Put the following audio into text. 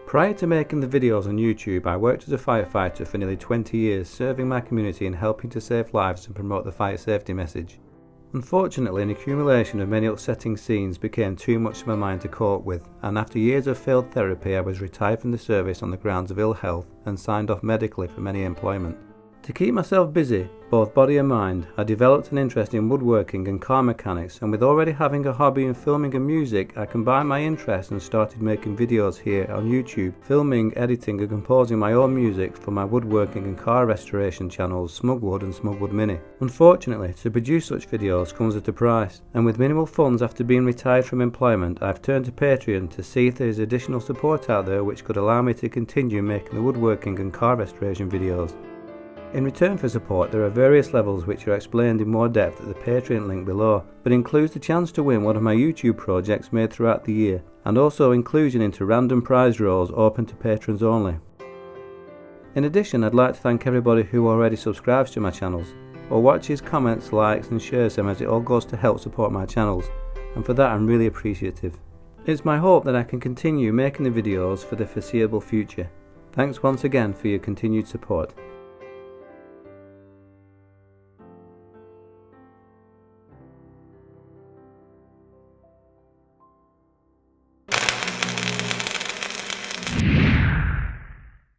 Prior to making the videos on YouTube, I worked as a firefighter for nearly 20 years, serving my community and helping to save lives and promote the fire safety message. Unfortunately, an accumulation of many upsetting scenes became too much for my mind to cope with, and after years of failed therapy I was retired from the service on the grounds of ill health and signed off medically from any employment. To keep myself busy, both body and mind, I developed an interest in woodworking and car mechanics, and with already having a hobby in filming and music, I combined my interests and started making videos here on YouTube, filming, editing and composing my own music for my woodworking and car restoration channels Smugwood and Smugwood Mini. Unfortunately, to produce such videos comes at a price, and with minimal funds after being retired from employment, I've turned to Patreon to see if there is additional support out there which could allow me to continue making the woodworking and car restoration videos. In return for support, there are various levels which are explained in more depth at the Patreon link below, but includes the chance to win one of my YouTube projects made throughout the year, and also inclusion into random prize draws open to patrons only. In addition, I'd like to thank everybody who already subscribes to my channels, or watches, comments, likes and shares them, as it all goes to help support my channels, and for that I'm really appreciative. It's my hope that I can continue making the videos for the foreseeable future. Thanks once again for your continued support.